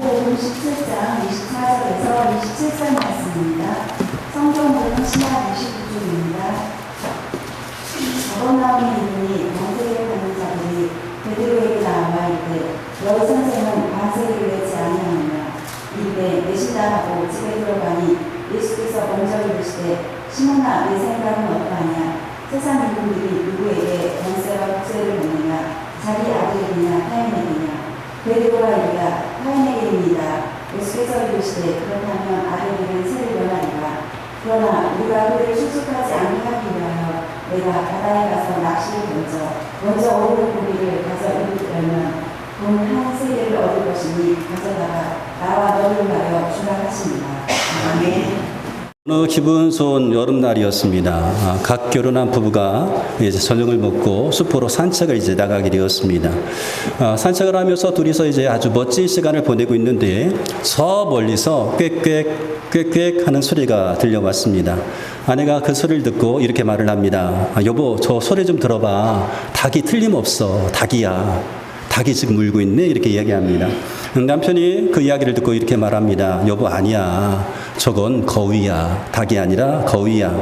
17장 24절에서 27절 말씀입니다. 성경은 신약 29쪽입니다. 거듭나오는 이름이 반세를 하는 자들이 베드로에게 나와 이르되 너희 선생은 반세를 외치 아니하느냐 이르되 내신다 하고 집에 들어가니 예수께서 먼저 이르시되 시몬아 내 생각은 어떠하냐 세상 인물들이 누구에게 권세와 국세를 먹느냐 자기 아들이냐 타인에게냐 베드로가 이르되 타인에게입니다. 예수께서 이르시되 그렇다면 아들에게는 세를 원하리라. 그러나 우리가 그를 수습하지 않게 하기 위하여 내가 바다에 가서 낚시를 먼저 어린 고기를 가져 입으려면 돈 한 세계를 얻을 것이니 가져다가 나와 너를 위하여 주라 하시니라. 아멘. 어느 기분 좋은 여름날이었습니다. 각 결혼한 부부가 이제 저녁을 먹고 숲으로 산책을 이제 나가게 되었습니다. 산책을 하면서 둘이서 이제 아주 멋진 시간을 보내고 있는데 저 멀리서 꽥꽥 하는 소리가 들려왔습니다. 아내가 그 소리를 듣고 이렇게 말을 합니다. 여보, 저 소리 좀 들어봐. 닭이 틀림없어. 닭이야. 닭이 지금 울고 있네. 이렇게 이야기합니다. 남편이 그 이야기를 듣고 이렇게 말합니다. 여보, 아니야. 저건 거위야. 닭이 아니라 거위야.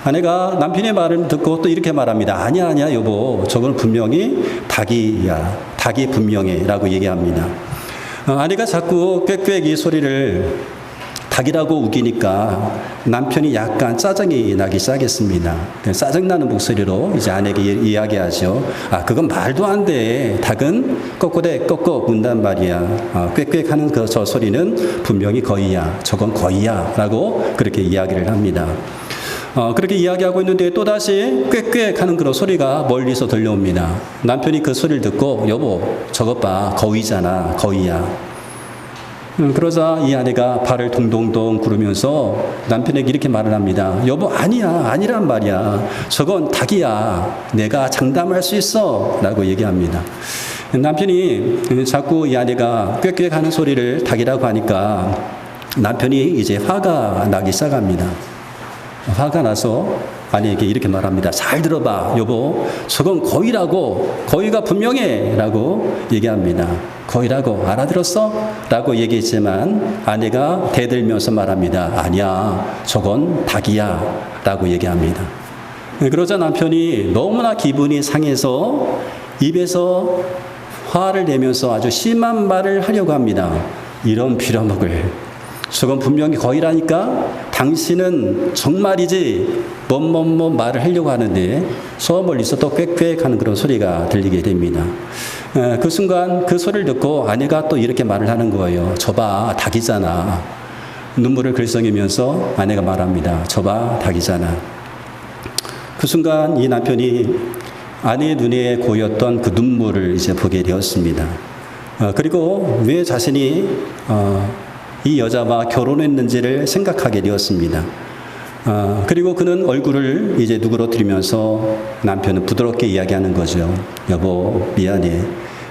아내가 남편의 말을 듣고 또 이렇게 말합니다. 아니야 여보. 저건 분명히 닭이야. 닭이 분명해. 라고 얘기합니다. 아내가 자꾸 꽥꽥 이 소리를 닭이라고 우기니까 남편이 약간 짜증이 나기 시작했습니다. 짜증나는 목소리로 이제 아내에게 이야기하죠. 그건 말도 안 돼. 닭은 꺽꺽 운단 말이야. 꽥꽥 하는 저 소리는 분명히 거위야. 저건 거위야. 라고 그렇게 이야기를 합니다. 그렇게 이야기하고 있는데 또다시 꽥꽥 하는 그런 소리가 멀리서 들려옵니다. 남편이 그 소리를 듣고 여보, 저것 봐. 거위잖아. 거위야. 그러자 이 아내가 발을 동동동 구르면서 남편에게 이렇게 말을 합니다. 여보, 아니란 말이야. 저건 닭이야. 내가 장담할 수 있어. 라고 얘기합니다. 남편이 자꾸 이 아내가 꽥꽥 하는 소리를 닭이라고 하니까 남편이 이제 화가 나기 시작합니다. 화가 나서 아내에게 이렇게 말합니다. 잘 들어봐, 여보. 저건 거위라고. 거위가 분명해. 라고 얘기합니다. 거위라고 알아들었어? 라고 얘기했지만 아내가 대들면서 말합니다. 아니야, 저건 닭이야. 라고 얘기합니다. 그러자 남편이 너무나 기분이 상해서 입에서 화를 내면서 아주 심한 말을 하려고 합니다. 이런 빌어먹을. 저건 분명히 거위라니까 당신은 정말이지 뭐뭐 말을 하려고 하는데 저 멀리서 또 꽥꽥 하는 그런 소리가 들리게 됩니다. 그 순간 그 소리를 듣고 아내가 또 이렇게 말을 하는 거예요. 저봐, 닭이잖아. 눈물을 글썽이면서 아내가 말합니다. 저봐, 닭이잖아. 그 순간 이 남편이 아내의 눈에 고였던 그 눈물을 이제 보게 되었습니다. 그리고 왜 자신이 이 여자와 결혼했는지를 생각하게 되었습니다. 그리고 그는 얼굴을 이제 누그러뜨리면서 남편은 부드럽게 이야기하는 거죠. 여보, 미안해.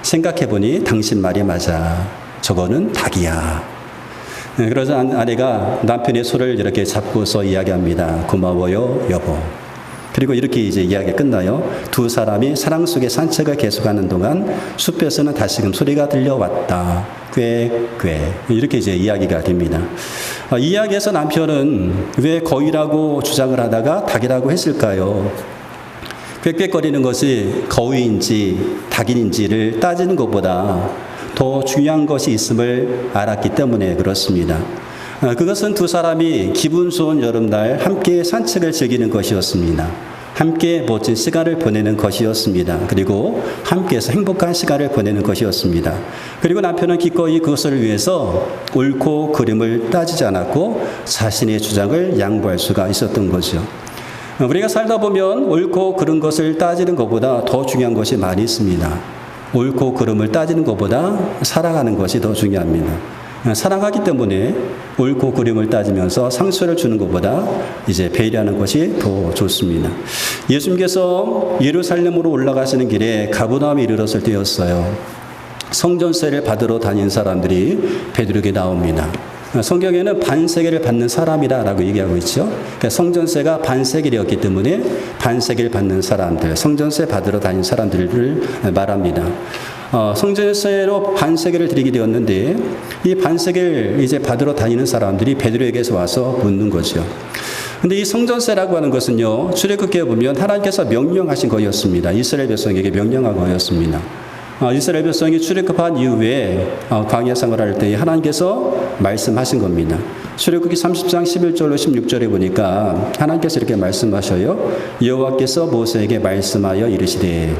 생각해보니 당신 말이 맞아. 저거는 닭이야. 그러자 아내가 남편의 손을 이렇게 잡고서 이야기합니다. 고마워요, 여보. 그리고 이렇게 이제 이야기가 끝나요. 두 사람이 사랑 속의 산책을 계속하는 동안 숲에서는 다시금 소리가 들려왔다. 꽥꽥. 이렇게 이제 이야기가 됩니다. 이 이야기에서 남편은 왜 거위라고 주장을 하다가 닭이라고 했을까요? 꽥꽥거리는 것이 거위인지 닭인지를 따지는 것보다 더 중요한 것이 있음을 알았기 때문에 그렇습니다. 그것은 두 사람이 기분 좋은 여름날 함께 산책을 즐기는 것이었습니다. 함께 멋진 시간을 보내는 것이었습니다. 그리고 함께해서 행복한 시간을 보내는 것이었습니다. 그리고 남편은 기꺼이 그것을 위해서 옳고 그름을 따지지 않았고 자신의 주장을 양보할 수가 있었던 거죠. 우리가 살다 보면 옳고 그른 것을 따지는 것보다 더 중요한 것이 많이 있습니다. 옳고 그름을 따지는 것보다 살아가는 것이 더 중요합니다. 사랑하기 때문에 옳고 그름을 따지면서 상처를 주는 것보다 이제 배려하는 것이 더 좋습니다. 예수님께서 예루살렘으로 올라가시는 길에 가버나움에 이르렀을 때였어요. 성전세를 받으러 다닌 사람들이 베드로에게 나옵니다. 성경에는 반세겔을 받는 사람이라고 얘기하고 있죠. 그러니까 성전세가 반세겔이었기 때문에 반세겔 받는 사람들, 성전세 받으러 다닌 사람들을 말합니다. 성전세로 반세겔을 드리게 되었는데 이 반세겔 이제 받으러 다니는 사람들이 베드로에게서 와서 묻는 거죠. 근데 이 성전세라고 하는 것은요, 출애굽기에 보면 하나님께서 명령하신 거였습니다. 이스라엘 백성에게 명령한 거였습니다. 이스라엘 백성이 출애굽한 이후에 광야 생활할 때 하나님께서 말씀하신 겁니다. 출애굽기 30장 11절로 16절에 보니까 하나님께서 이렇게 말씀하셔요. 여호와께서 모세에게 말씀하여 이르시되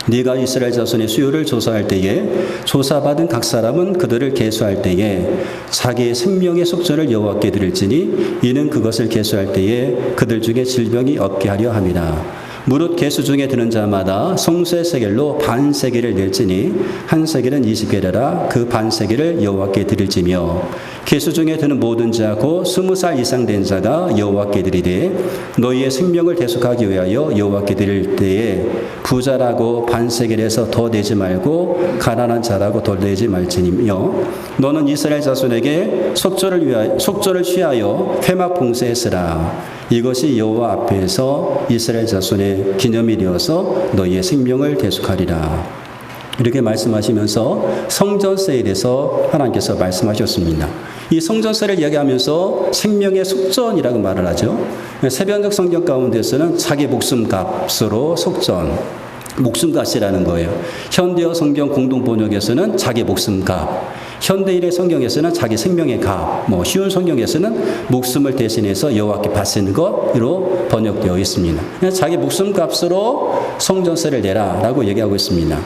네가 이스라엘 자손의 수요를 조사할 때에 조사받은 각 사람은 그들을 계수할 때에 자기의 생명의 속전을 여호와께 드릴지니 이는 그것을 계수할 때에 그들 중에 질병이 없게 하려 함이라. 무릇 계수 중에 드는 자마다 성수의 세겔로 반 세겔을 낼지니 한 세겔은 20게라라 그 반 세겔을 여호와께 드릴지며 계수 중에 드는 모든 자 곧 20살 이상 된 자가 여호와께 드리되 너희의 생명을 대속하기 위하여 여호와께 드릴 때에 부자라고 반 세겔에서 더 내지 말고 가난한 자라고 더 내지 말지니며 너는 이스라엘 자손에게 속절을 취하여 회막 봉쇄했으라. 이것이 여호와 앞에서 이스라엘 자손의 기념이 되어서 너희의 생명을 대속하리라. 이렇게 말씀하시면서 성전세에 대해서 하나님께서 말씀하셨습니다. 이 성전세를 이야기하면서 생명의 속전이라고 말을 하죠. 세변적 성경 가운데서는 자기 목숨값으로 속전, 목숨값이라는 거예요. 현대어 성경 공동 번역에서는 자기 목숨값, 현대인의 성경에서는 자기 생명의 값, 쉬운 성경에서는 목숨을 대신해서 여호와께 바치는 것으로 번역되어 있습니다. 그냥 자기 목숨값으로 성전세를 내라라고 얘기하고 있습니다.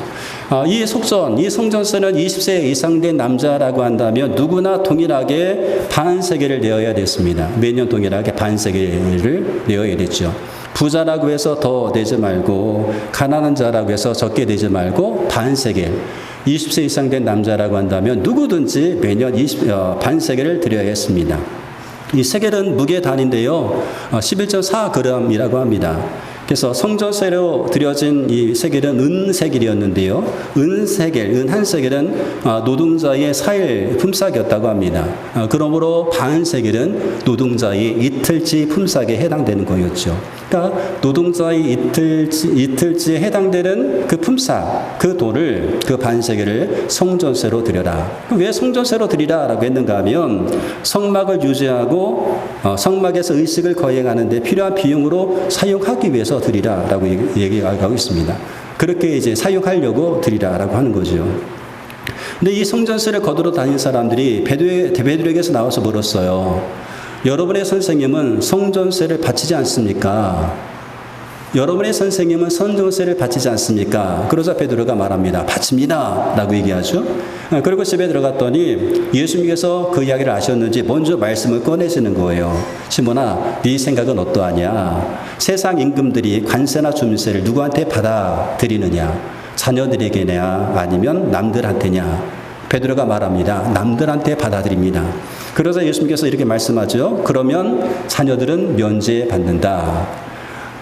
이 속전, 이 성전세는 20세 이상 된 남자라고 한다면 누구나 동일하게 반 세겔을 내어야 됐습니다. 매년 동일하게 반 세겔을 내어야 됐죠. 부자라고 해서 더 내지 말고 가난한 자라고 해서 적게 내지 말고 반 세겔. 20세 이상 된 남자라고 한다면 누구든지 매년 반 세겔을 드려야 했습니다. 이 세겔은 무게 단위인데요. 11.4g이라고 합니다. 그래서 성전세로 드려진 이 세겔은 은세겔이었는데요. 은 한 세겔은 노동자의 4일 품삯이었다고 합니다. 그러므로 반 세겔은 노동자의 이틀치 품삯에 해당되는 거였죠. 그러니까 노동자의 이틀치에 해당되는 그 품삯, 그 돈을, 그 반 세겔을 성전세로 드려라. 왜 성전세로 드리라라고 했는가 하면 성막을 유지하고 성막에서 의식을 거행하는 데 필요한 비용으로 사용하기 위해서 드리라라고 얘기하고 있습니다. 그렇게 이제 사용하려고 드리라라고 하는 거죠. 근데 이 성전세를 거두러 다닌 사람들이 베드로에게서 나와서 물었어요. 여러분의 선생님은 성전세를 바치지 않습니까? 여러분의 선생님은 성전세를 바치지 않습니까? 그러자 베드로가 말합니다. 바칩니다 라고 얘기하죠. 그리고 집에 들어갔더니 예수님께서 그 이야기를 아셨는지 먼저 말씀을 꺼내시는 거예요. 시몬아, 네 생각은 어떠하냐? 세상 임금들이 관세나 주민세를 누구한테 받아들이느냐? 자녀들에게냐 아니면 남들한테냐? 베드로가 말합니다. 남들한테 받아들입니다. 그러자 예수님께서 이렇게 말씀하죠. 그러면 자녀들은 면제받는다.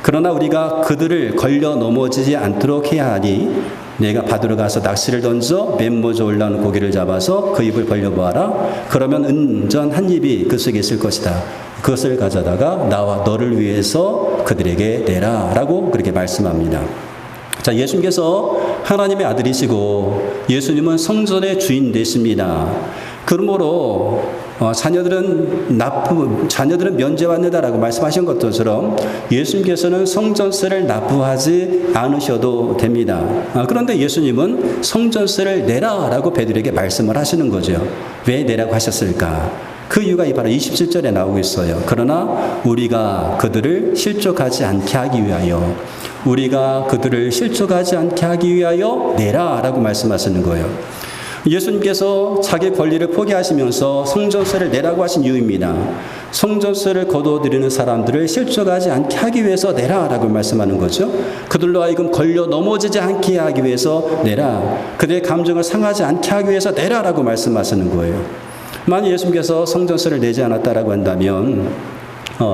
그러나 우리가 그들을 걸려 넘어지지 않도록 해야 하니 내가 바다로 가서 낚시를 던져 맨 먼저 올라오는 고기를 잡아서 그 입을 벌려보아라. 그러면 은전 한 입이 그 속에 있을 것이다. 그것을 가져다가 나와 너를 위해서 그들에게 내라 라고 그렇게 말씀합니다. 자, 예수님께서 하나님의 아들이시고 예수님은 성전의 주인 되십니다. 그러므로 자녀들은 면제받는다라고 말씀하신 것처럼 예수님께서는 성전세를 납부하지 않으셔도 됩니다. 그런데 예수님은 성전세를 내라라고 베드로에게 말씀을 하시는 거죠. 왜 내라고 하셨을까? 그 이유가 바로 27절에 나오고 있어요. 그러나 우리가 그들을 실족하지 않게 하기 위하여 내라라고 말씀하시는 거예요. 예수님께서 자기 권리를 포기하시면서 성전세를 내라고 하신 이유입니다. 성전세를 거두어들이는 사람들을 실족하지 않게 하기 위해서 내라라고 말씀하는 거죠. 그들로 하여금 걸려 넘어지지 않게 하기 위해서 내라. 그들의 감정을 상하지 않게 하기 위해서 내라라고 말씀하시는 거예요. 만약 예수님께서 성전세를 내지 않았다라고 한다면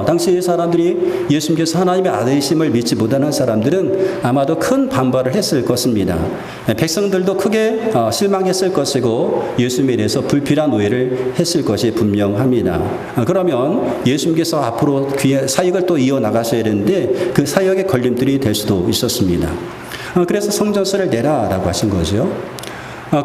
당시 사람들이 예수님께서 하나님의 아들이심을 믿지 못하는 사람들은 아마도 큰 반발을 했을 것입니다. 백성들도 크게 실망했을 것이고 예수님에 대해서 불필요한 오해를 했을 것이 분명합니다. 그러면 예수님께서 앞으로 사역을 또 이어나가셔야 되는데 그 사역의 걸림돌이 될 수도 있었습니다. 그래서 성전세를 내라라고 하신 거죠.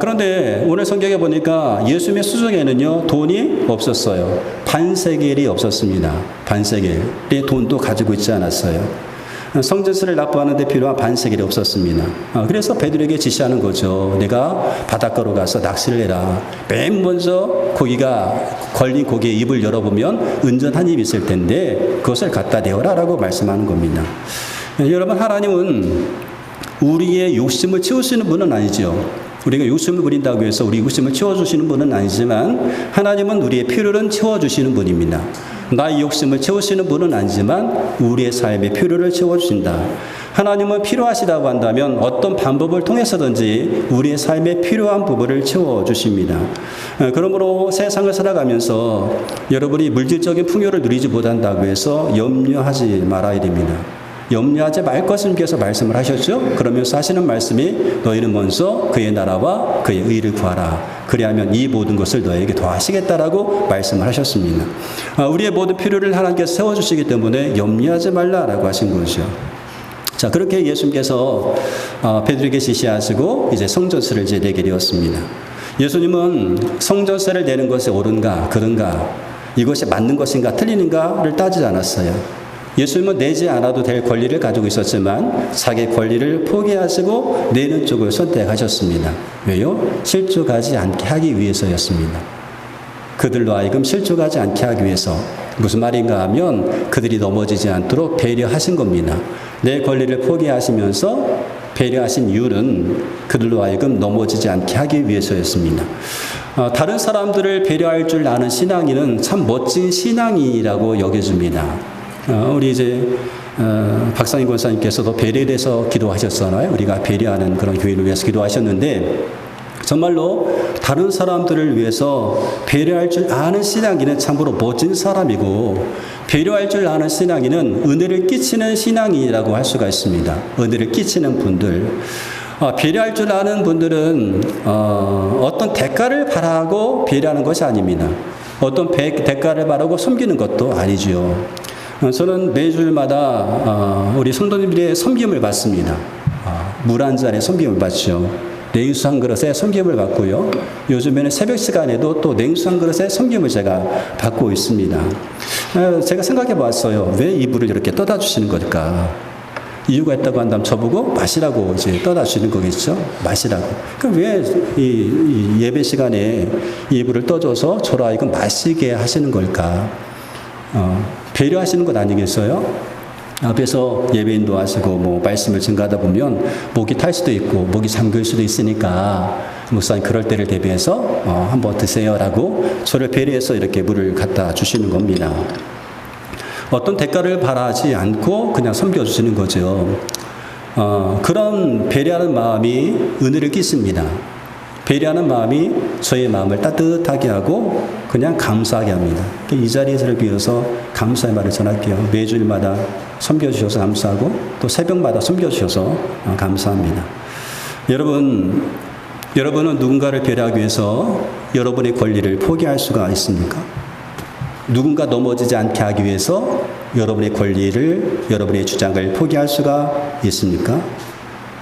그런데 오늘 성경에 보니까 예수님의 수중에는요, 돈이 없었어요. 반세겔이 없었습니다. 반세겔의 돈도 가지고 있지 않았어요. 성전세를 납부하는 데 필요한 반세겔이 없었습니다. 그래서 베드로에게 지시하는 거죠. 내가 바닷가로 가서 낚시를 해라. 맨 먼저 걸린 고기의 입을 열어보면 은전 한 입 있을 텐데 그것을 갖다 대어라 라고 말씀하는 겁니다. 여러분, 하나님은 우리의 욕심을 채우시는 분은 아니죠. 우리가 욕심을 부린다고 해서 우리 욕심을 채워주시는 분은 아니지만 하나님은 우리의 필요를 채워주시는 분입니다. 나의 욕심을 채우시는 분은 아니지만 우리의 삶의 필요를 채워주신다. 하나님은 필요하시다고 한다면 어떤 방법을 통해서든지 우리의 삶에 필요한 부분을 채워주십니다. 그러므로 세상을 살아가면서 여러분이 물질적인 풍요를 누리지 못한다고 해서 염려하지 말아야 됩니다. 염려하지 말 것을 주께서 말씀을 하셨죠. 그러면서 하시는 말씀이 너희는 먼저 그의 나라와 그의 의를 구하라. 그리하면 이 모든 것을 너에게 더하시겠다라고 말씀을 하셨습니다. 우리의 모든 필요를 하나님께서 세워주시기 때문에 염려하지 말라라고 하신 거죠. 자, 그렇게 예수님께서 베드로에게 지시하시고 이제 성전세를 이제 내게 되었습니다. 예수님은 성전세를 내는 것이 옳은가 그른가, 이것이 맞는 것인가 틀리는가를 따지지 않았어요. 예수님은 내지 않아도 될 권리를 가지고 있었지만 자기 권리를 포기하시고 내는 쪽을 선택하셨습니다. 왜요? 실족하지 않게 하기 위해서였습니다. 그들로 하여금 실족하지 않게 하기 위해서. 무슨 말인가 하면 그들이 넘어지지 않도록 배려하신 겁니다. 내 권리를 포기하시면서 배려하신 이유는 그들로 하여금 넘어지지 않게 하기 위해서였습니다. 다른 사람들을 배려할 줄 아는 신앙인은 참 멋진 신앙이라고 여겨집니다. 우리 이제 박상희 권사님께서도 배려에 대해서 기도하셨잖아요. 우리가 배려하는 그런 교회를 위해서 기도하셨는데 정말로 다른 사람들을 위해서 배려할 줄 아는 신앙인은 참으로 멋진 사람이고, 배려할 줄 아는 신앙인은 은혜를 끼치는 신앙이라고 할 수가 있습니다. 은혜를 끼치는 분들, 배려할 줄 아는 분들은 어떤 대가를 바라고 배려하는 것이 아닙니다. 어떤 대가를 바라고 섬기는 것도 아니죠. 저는 매주일마다 우리 성도님들의 섬김을 받습니다. 물 한 잔에 섬김을 받죠. 냉수 한 그릇에 섬김을 받고요. 요즘에는 새벽 시간에도 또 냉수 한 그릇에 섬김을 제가 받고 있습니다. 제가 생각해 봤어요. 왜 이 물을 이렇게 떠다 주시는 걸까? 이유가 있다고 한다면 저보고 마시라고 이제 떠다 주시는 거겠죠? 마시라고. 그럼 왜 이 예배 시간에 이 물을 떠줘서 저로 하여금 마시게 하시는 걸까? 배려하시는 것 아니겠어요? 앞에서 예배인도 하시고 말씀을 증가하다 보면 목이 탈 수도 있고 목이 잠길 수도 있으니까 목사님 그럴 때를 대비해서 한번 드세요라고 저를 배려해서 이렇게 물을 갖다 주시는 겁니다. 어떤 대가를 바라지 않고 그냥 섬겨주시는 거죠. 그런 배려하는 마음이 은혜를 끼칩니다. 배려하는 마음이 저의 마음을 따뜻하게 하고 그냥 감사하게 합니다. 이 자리에서를 비워서 감사의 말을 전할게요. 매주일마다 섬겨주셔서 감사하고 또 새벽마다 섬겨주셔서 감사합니다. 여러분은 누군가를 배려하기 위해서 여러분의 권리를 포기할 수가 있습니까? 누군가 넘어지지 않게 하기 위해서 여러분의 권리를, 여러분의 주장을 포기할 수가 있습니까?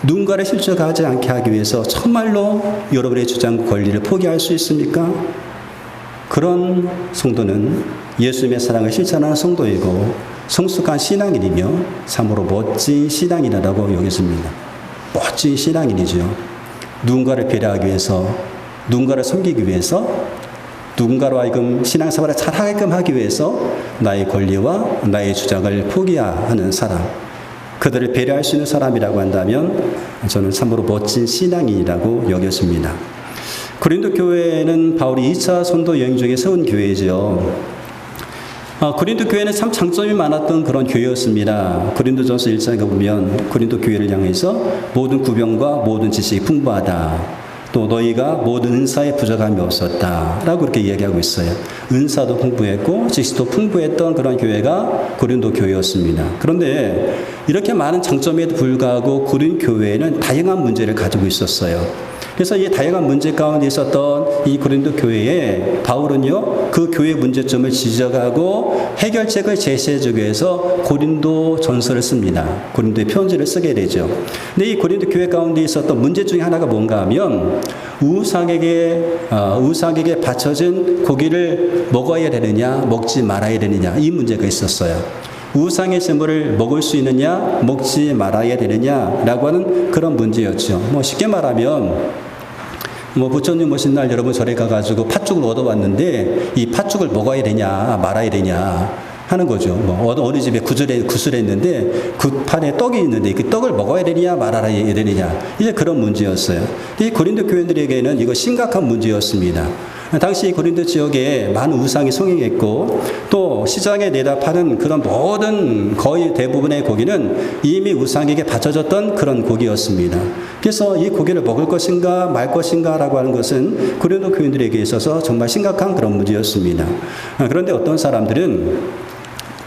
누군가를 실족하지 않게 하기 위해서 정말로 여러분의 주장 권리를 포기할 수 있습니까? 그런 성도는 예수님의 사랑을 실천하는 성도이고 성숙한 신앙인이며 참으로 멋진 신앙인이라고 여겨집니다. 멋진 신앙인이죠. 누군가를 배려하기 위해서, 누군가를 섬기기 위해서, 누군가로 하여금 신앙생활을 잘하게끔 하기 위해서 나의 권리와 나의 주장을 포기하는 사람, 그들을 배려할 수 있는 사람이라고 한다면 저는 참으로 멋진 신앙인이라고 여겼습니다. 고린도 교회는 바울이 2차 선도 여행 중에 세운 교회죠. 고린도 교회는 참 장점이 많았던 그런 교회였습니다. 고린도전서 1장에 보면 고린도 교회를 향해서 모든 구병과 모든 지식이 풍부하다. 또 너희가 모든 은사에 부족함이 없었다 라고 그렇게 이야기하고 있어요. 은사도 풍부했고 지식도 풍부했던 그런 교회가 고린도 교회였습니다. 그런데 이렇게 많은 장점에도 불구하고 고린 교회에는 다양한 문제를 가지고 있었어요. 그래서 이 다양한 문제 가운데 있었던 이 고린도 교회에 바울은요, 그 교회 문제점을 지적하고 해결책을 제시해주기 위해서 고린도 전서를 씁니다. 고린도의 편지를 쓰게 되죠. 근데 이 고린도 교회 가운데 있었던 문제 중에 하나가 뭔가 하면 우상에게 바쳐진 고기를 먹어야 되느냐, 먹지 말아야 되느냐, 이 문제가 있었어요. 우상의 제물을 먹을 수 있느냐, 먹지 말아야 되느냐라고 하는 그런 문제였죠. 쉽게 말하면 부처님 오신 날 여러분 절에 가가지고 팥죽을 얻어왔는데 이 팥죽을 먹어야 되냐, 말아야 되냐 하는 거죠. 어느 집에 구슬했는데 그 판에 떡이 있는데 그 떡을 먹어야 되느냐, 말아야 되느냐, 이제 그런 문제였어요. 이 고린도 교인들에게는 이거 심각한 문제였습니다. 당시 고린도 지역에 많은 우상이 성행했고 또 시장에 내다 파는 그런 모든 거의 대부분의 고기는 이미 우상에게 바쳐졌던 그런 고기였습니다. 그래서 이 고기를 먹을 것인가 말 것인가라고 하는 것은 고린도 교인들에게 있어서 정말 심각한 그런 문제였습니다. 그런데 어떤 사람들은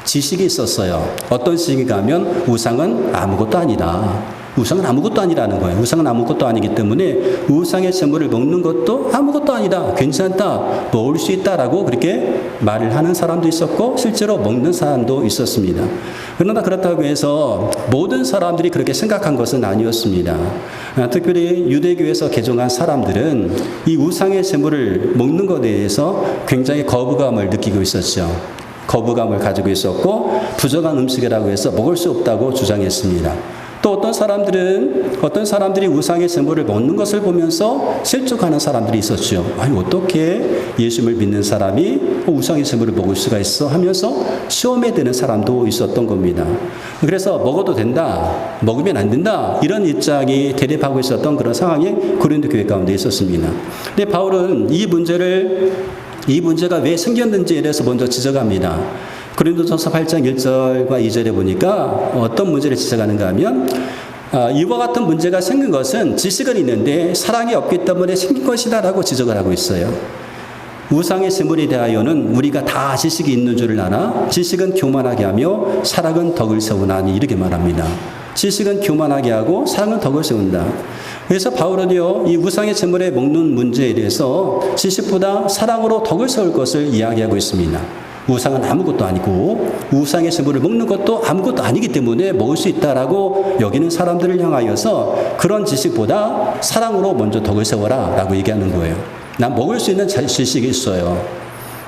지식이 있었어요. 어떤 지식인가 하면 우상은 아무것도 아니다. 우상은 아무것도 아니라는 거예요. 우상은 아무것도 아니기 때문에 우상의 제물을 먹는 것도 아무것도 아니다. 괜찮다. 먹을 수 있다라고 그렇게 말을 하는 사람도 있었고 실제로 먹는 사람도 있었습니다. 그러나 그렇다고 해서 모든 사람들이 그렇게 생각한 것은 아니었습니다. 특별히 유대교에서 개종한 사람들은 이 우상의 제물을 먹는 것에 대해서 굉장히 거부감을 느끼고 있었죠. 거부감을 가지고 있었고 부정한 음식이라고 해서 먹을 수 없다고 주장했습니다. 또 어떤 사람들이 우상의 제물을 먹는 것을 보면서 실족하는 사람들이 있었죠. 아니, 어떻게 예수님을 믿는 사람이 우상의 제물을 먹을 수가 있어 하면서 시험에 드는 사람도 있었던 겁니다. 그래서 먹어도 된다, 먹으면 안 된다, 이런 입장이 대립하고 있었던 그런 상황이 고린도 교회 가운데 있었습니다. 근데 바울은 이 문제가 왜 생겼는지에 대해서 먼저 지적합니다. 고린도전서 8장 1절과 2절에 보니까 어떤 문제를 지적하는가 하면 이와 같은 문제가 생긴 것은 지식은 있는데 사랑이 없기 때문에 생긴 것이다 라고 지적을 하고 있어요. 우상의 제물에 대하여는 우리가 다 지식이 있는 줄을 아나 지식은 교만하게 하며 사랑은 덕을 세우나니, 이렇게 말합니다. 지식은 교만하게 하고 사랑은 덕을 세운다. 그래서 바울은요, 이 우상의 제물에 먹는 문제에 대해서 지식보다 사랑으로 덕을 세울 것을 이야기하고 있습니다. 우상은 아무것도 아니고 우상의 제물을 먹는 것도 아무것도 아니기 때문에 먹을 수 있다라고 여기는 사람들을 향하여서 그런 지식보다 사랑으로 먼저 덕을 세워라 라고 얘기하는 거예요. 난 먹을 수 있는 지식이 있어요.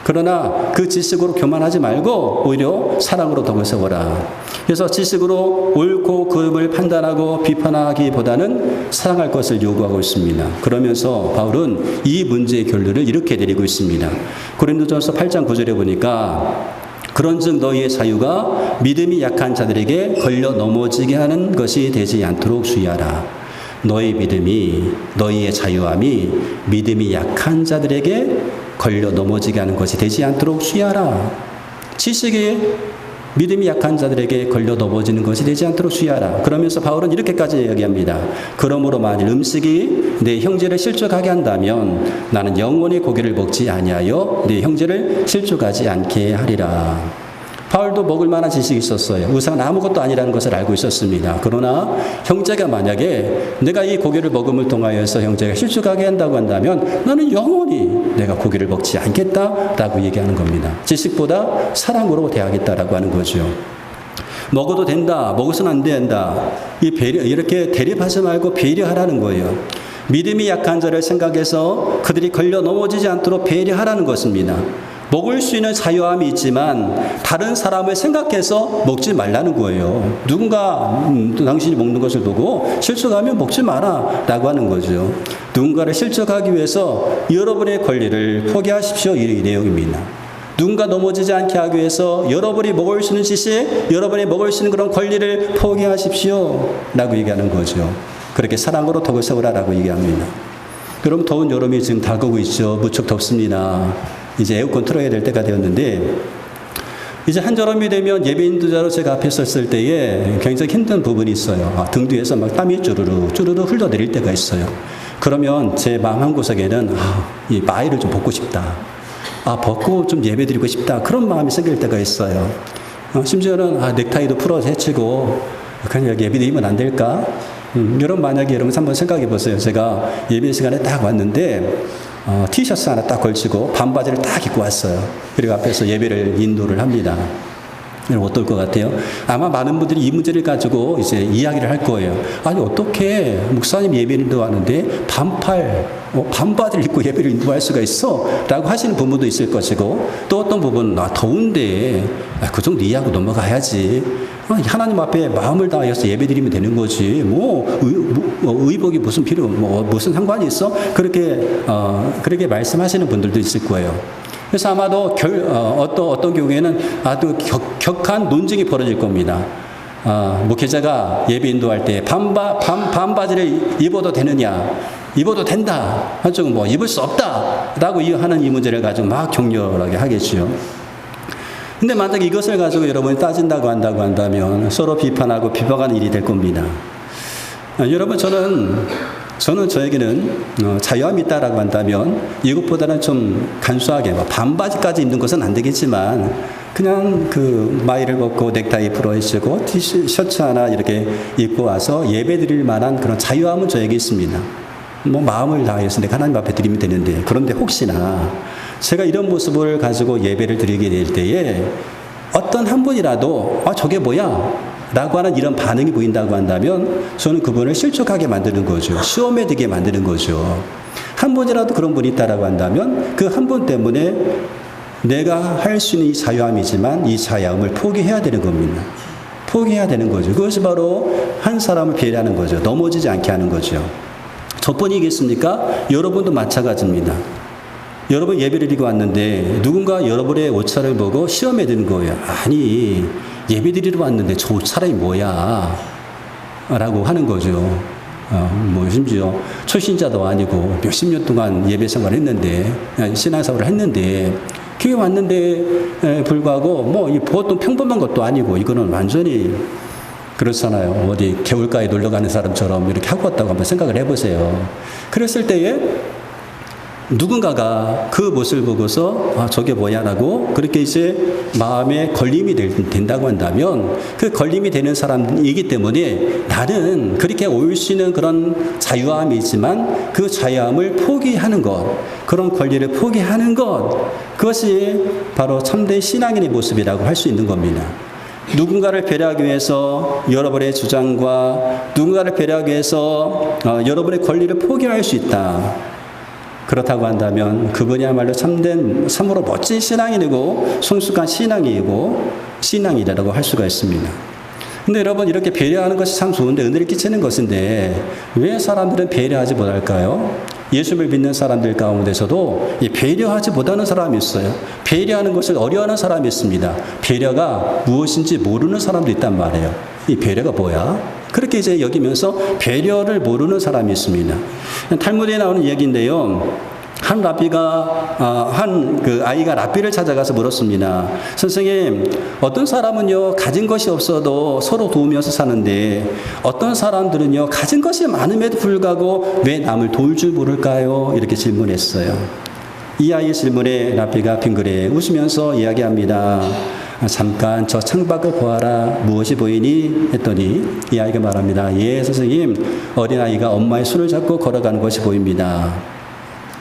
그러나 그 지식으로 교만하지 말고 오히려 사랑으로 덕을 세워라. 그래서 지식으로 옳고 그름을 판단하고 비판하기보다는 사랑할 것을 요구하고 있습니다. 그러면서 바울은 이 문제의 결론을 이렇게 내리고 있습니다. 고린도전서 8장 9절에 보니까 그런즉 너희의 자유가 믿음이 약한 자들에게 걸려 넘어지게 하는 것이 되지 않도록 주의하라. 너희 믿음이, 너희의 자유함이 믿음이 약한 자들에게 걸려 넘어지게 하는 것이 되지 않도록 주의하라. 지식이 믿음이 약한 자들에게 걸려 넘어지는 것이 되지 않도록 주의하라. 그러면서 바울은 이렇게까지 이야기합니다. 그러므로 만일 음식이 내 형제를 실족하게 한다면 나는 영원히 고기를 먹지 아니하여 내 형제를 실족하지 않게 하리라. 바울도 먹을 만한 지식이 있었어요. 우상은 아무것도 아니라는 것을 알고 있었습니다. 그러나 형제가 만약에 내가 이 고기를 먹음을 통하여서 형제가 실족하게 한다고 한다면 나는 영원히 내가 고기를 먹지 않겠다라고 얘기하는 겁니다. 지식보다 사랑으로 대하겠다라고 하는 거죠. 먹어도 된다, 먹어서는 안 된다. 이렇게 대립하지 말고 배려하라는 거예요. 믿음이 약한 자를 생각해서 그들이 걸려 넘어지지 않도록 배려하라는 것입니다. 먹을 수 있는 자유함이 있지만 다른 사람을 생각해서 먹지 말라는 거예요. 누군가 당신이 먹는 것을 보고 실족하면 먹지 마라 라고 하는 거죠. 누군가를 실족하기 위해서 여러분의 권리를 포기하십시오, 이 내용입니다. 누군가 넘어지지 않게 하기 위해서 여러분이 먹을 수 있는 지식, 여러분이 먹을 수 있는 그런 권리를 포기하십시오 라고 얘기하는 거죠. 그렇게 사랑으로 덕을 세우라 라고 얘기합니다. 여러분, 더운 여름이 지금 다가오고 있죠. 무척 덥습니다. 이제 에어컨 틀어야 될 때가 되었는데, 이제 한여름이 되면 예배 인도자로 제가 앞에 섰을 때에 굉장히 힘든 부분이 있어요. 등 뒤에서 막 땀이 쭈르르 흘러내릴 때가 있어요. 그러면 제 마음 한구석에는 이 마이를 좀 벗고 싶다. 벗고 좀 예배 드리고 싶다. 그런 마음이 생길 때가 있어요. 심지어는 넥타이도 풀어서 해치고 그냥 예배 드리면 안 될까? 여러분 만약에 여러분 한번 생각해 보세요. 제가 예배 시간에 딱 왔는데 티셔츠 하나 딱 걸치고 반바지를 딱 입고 왔어요. 그리고 앞에서 예배를 인도를 합니다. 여러분 어떨 것 같아요? 아마 많은 분들이 이 문제를 가지고 이제 이야기를 할 거예요. 아니 어떻게 목사님 예배 인도하는데 반바지를 입고 예배를 인도할 수가 있어? 라고 하시는 부분도 있을 것이고, 또 어떤 부분은 더운데 그 정도 이해하고 넘어가야지, 하나님 앞에 마음을 다해서 예배드리면 되는 거지, 의복이 무슨 무슨 상관이 있어? 그렇게 말씀하시는 분들도 있을 거예요. 그래서 아마도 어떤 경우에는 아주 격한 논쟁이 벌어질 겁니다. 목회자가 예배 인도할 때 반바지를 입어도 되느냐, 입어도 된다, 한쪽은 입을 수 없다 라고 하는 이 문제를 가지고 막 격렬하게 하겠죠. 근데 만약에 이것을 가지고 여러분이 따진다고 한다면 서로 비판하고 비방하는 일이 될 겁니다. 여러분, 저는 저에게는 자유함이 있다라고 한다면 이것보다는 좀 간소하게 반바지까지 입는 것은 안 되겠지만 그냥 마이를 벗고 넥타이 풀어주고 티셔츠 하나 이렇게 입고 와서 예배 드릴 만한 그런 자유함은 저에게 있습니다. 마음을 다해서 내가 하나님 앞에 드리면 되는데, 그런데 혹시나 제가 이런 모습을 가지고 예배를 드리게 될 때에 어떤 한 분이라도 저게 뭐야? 라고 하는 이런 반응이 보인다고 한다면 저는 그분을 실족하게 만드는 거죠. 시험에 들게 만드는 거죠. 한 분이라도 그런 분이 있다라고 한다면 그 한 분 때문에 내가 할 수 있는 이 자유함이지만 이 자유함을 포기해야 되는 겁니다. 포기해야 되는 거죠. 그것이 바로 한 사람을 배려하는 거죠. 넘어지지 않게 하는 거죠. 저뿐이겠습니까? 여러분도 마찬가지입니다. 여러분 예배를 드리고 왔는데 누군가 여러분의 옷차림을 보고 시험에 드는 거예요. 아니, 예배 드리러 왔는데 저 옷차림이 뭐야? 라고 하는 거죠. 심지어 초신자도 아니고 몇십 년 동안 예배 생활을 했는데, 신앙생활을 했는데, 교회 왔는데 불구하고 이 보통 평범한 것도 아니고 이거는 완전히 그렇잖아요. 어디 개울가에 놀러 가는 사람처럼 이렇게 하고 왔다고 한번 생각을 해보세요. 그랬을 때에 누군가가 그 모습을 보고서 저게 뭐야라고 그렇게 이제 마음에 걸림이 된다고 한다면 그 걸림이 되는 사람이기 때문에 나는 그렇게 올 수 있는 그런 자유함이 있지만 그 자유함을 포기하는 것, 그런 권리를 포기하는 것, 그것이 바로 참된 신앙인의 모습이라고 할 수 있는 겁니다. 누군가를 배려하기 위해서 여러분의 주장과 누군가를 배려하기 위해서 여러분의 권리를 포기할 수 있다. 그렇다고 한다면 그분이야말로 참으로 멋진 신앙인이고 성숙한 신앙이라고 할 수가 있습니다. 근데 여러분, 이렇게 배려하는 것이 참 좋은데 은혜를 끼치는 것인데 왜 사람들은 배려하지 못할까요? 예수를 믿는 사람들 가운데서도 배려하지 못하는 사람이 있어요. 배려하는 것을 어려워하는 사람이 있습니다. 배려가 무엇인지 모르는 사람도 있단 말이에요. 이 배려가 뭐야? 그렇게 이제 여기면서 배려를 모르는 사람이 있습니다. 탈무드에 나오는 이야기인데요. 한 랍비가 아이가 랍비를 찾아가서 물었습니다. 선생님, 어떤 사람은요 가진 것이 없어도 서로 도우면서 사는데 어떤 사람들은요 가진 것이 많음에도 불구하고 왜 남을 도울 줄 모를까요? 이렇게 질문했어요. 이 아이의 질문에 랍비가 빙그레 웃으면서 이야기합니다. 잠깐 저 창밖을 보아라. 무엇이 보이니? 했더니 이 아이가 말합니다. 예, 선생님, 어린아이가 엄마의 손을 잡고 걸어가는 것이 보입니다.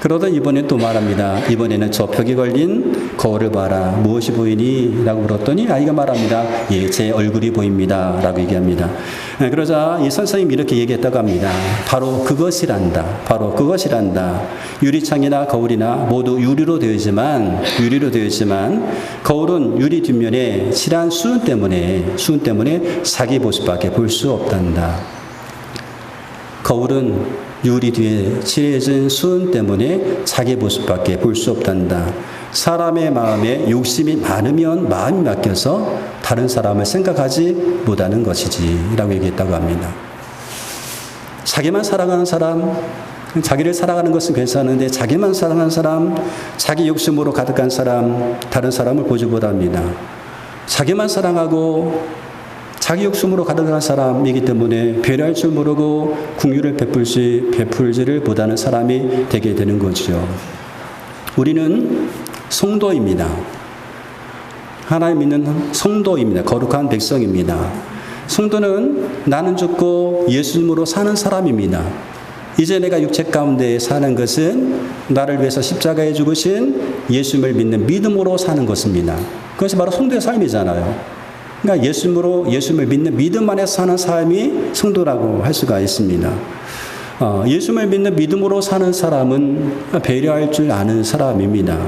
그러다 이번엔 또 말합니다. 이번에는 저 벽에 걸린 거울을 봐라. 무엇이 보이니? 라고 물었더니 아이가 말합니다. 예, 제 얼굴이 보입니다. 라고 얘기합니다. 그러자 이 선생님이 이렇게 얘기했다고 합니다. 바로 그것이란다. 유리창이나 거울이나 모두 유리로 되어있지만 거울은 유리 뒷면에 칠한 수은 때문에 자기 모습밖에 볼 수 없단다. 거울은 유리 뒤에 칠해진 수은 때문에 자기 모습밖에 볼 수 없단다. 사람의 마음에 욕심이 많으면 마음이 맡겨서 다른 사람을 생각하지 못하는 것이지 라고 얘기했다고 합니다. 자기만 사랑하는 사람, 자기를 사랑하는 것은 괜찮은데 자기만 사랑하는 사람, 자기 욕심으로 가득한 사람, 다른 사람을 보지 못합니다. 자기만 사랑하고 자기 욕심으로 가득한 사람이기 때문에 배려할 줄 모르고 긍휼을 베풀지를 못하는 사람이 되게 되는 거죠. 우리는 성도입니다. 하나님 믿는 성도입니다. 거룩한 백성입니다. 성도는 나는 죽고 예수님으로 사는 사람입니다. 이제 내가 육체 가운데 사는 것은 나를 위해서 십자가에 죽으신 예수님을 믿는 믿음으로 사는 것입니다. 그것이 바로 성도의 삶이잖아요. 그러니까 예수님을 믿는 믿음 안에서 사는 삶이 성도라고 할 수가 있습니다. 예수님을 믿는 믿음으로 사는 사람은 배려할 줄 아는 사람입니다.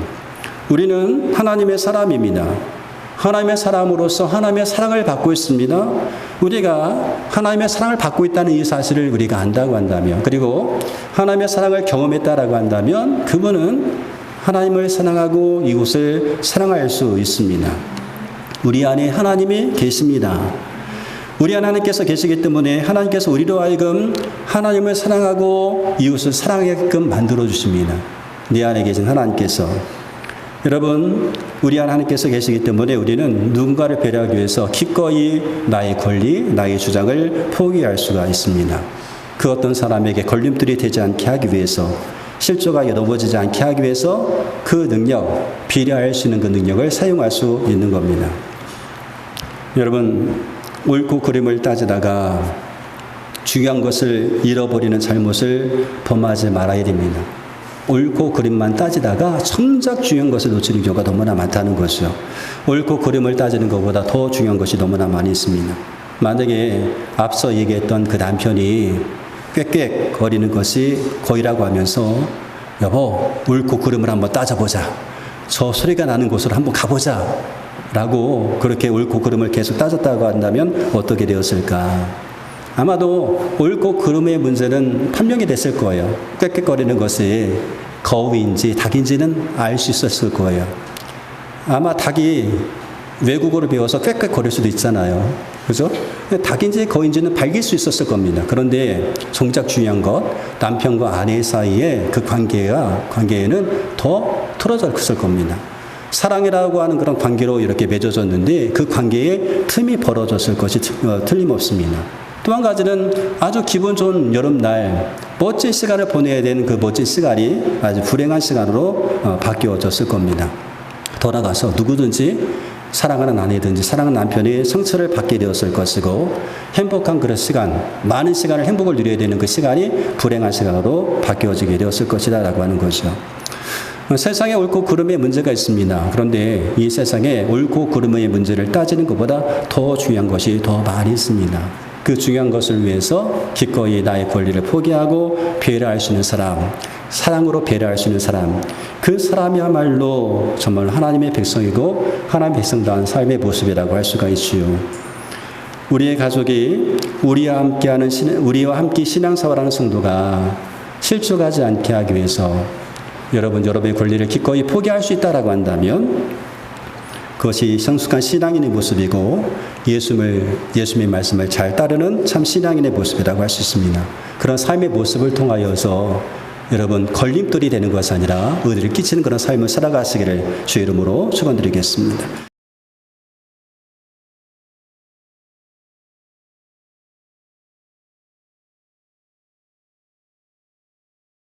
우리는 하나님의 사람입니다. 하나님의 사람으로서 하나님의 사랑을 받고 있습니다. 우리가 하나님의 사랑을 받고 있다는 이 사실을 우리가 안다고 한다면, 그리고 하나님의 사랑을 경험했다라고 한다면 그분은 하나님을 사랑하고 이웃을 사랑할 수 있습니다. 우리 안에 하나님이 계십니다. 우리 안에 하나님께서 계시기 때문에 하나님께서 우리로 하여금 하나님을 사랑하고 이웃을 사랑하게끔 만들어 주십니다. 내 안에 계신 하나님께서. 여러분, 우리 안에 하나님께서 계시기 때문에 우리는 누군가를 배려하기 위해서 기꺼이 나의 권리, 나의 주장을 포기할 수가 있습니다. 그 어떤 사람에게 걸림돌이 되지 않게 하기 위해서, 실조가 넘어지지 않게 하기 위해서 그 능력, 배려할 수 있는 그 능력을 사용할 수 있는 겁니다. 여러분, 옳고 그름을 따지다가 중요한 것을 잃어버리는 잘못을 범하지 말아야 됩니다. 옳고 그름만 따지다가 정작 중요한 것을 놓치는 경우가 너무나 많다는 것이죠. 옳고 그름을 따지는 것보다 더 중요한 것이 너무나 많이 있습니다. 만약에 앞서 얘기했던 그 남편이 꽥꽥거리는 것이 거의라고 하면서 여보, 옳고 그름을 한번 따져보자. 저 소리가 나는 곳으로 한번 가보자. 라고 그렇게 옳고 그름을 계속 따졌다고 한다면 어떻게 되었을까? 아마도 옳고 그름의 문제는 판명이 됐을 거예요. 꽥꽥거리는 것이 거위인지 닭인지는 알 수 있었을 거예요. 아마 닭이 외국어를 배워서 꽥꽥거릴 수도 있잖아요. 그죠? 닭인지 거위인지는 밝힐 수 있었을 겁니다. 그런데 정작 중요한 것, 남편과 아내 사이에 그 관계에는 더 틀어졌을 겁니다. 사랑이라고 하는 그런 관계로 이렇게 맺어졌는데 그 관계에 틈이 벌어졌을 것이 틀림없습니다. 또 한 가지는 아주 기분 좋은 여름날 멋진 시간을 보내야 되는 그 멋진 시간이 아주 불행한 시간으로 바뀌어졌을 겁니다. 돌아가서 누구든지 사랑하는 아내든지 사랑하는 남편이 상처를 받게 되었을 것이고 행복한 그런 시간, 많은 시간을 행복을 누려야 되는 그 시간이 불행한 시간으로 바뀌어지게 되었을 것이다 라고 하는 거죠. 세상에 옳고 그름의 문제가 있습니다. 그런데 이 세상에 옳고 그름의 문제를 따지는 것보다 더 중요한 것이 더 많이 있습니다. 그 중요한 것을 위해서 기꺼이 나의 권리를 포기하고 배려할 수 있는 사람, 사랑으로 배려할 수 있는 사람, 그 사람이야말로 정말 하나님의 백성이고 하나님의 백성다운 삶의 모습이라고 할 수가 있지요. 우리의 가족이 우리와 함께 신앙생활하는 성도가 실족하지 않게 하기 위해서 여러분의 권리를 기꺼이 포기할 수 있다라고 한다면 그것이 성숙한 신앙인의 모습이고 예수님의 말씀을 잘 따르는 참 신앙인의 모습이라고 할 수 있습니다. 그런 삶의 모습을 통하여서 여러분 걸림돌이 되는 것이 아니라 의리를 끼치는 그런 삶을 살아가시기를 주의 이름으로 축원드리겠습니다.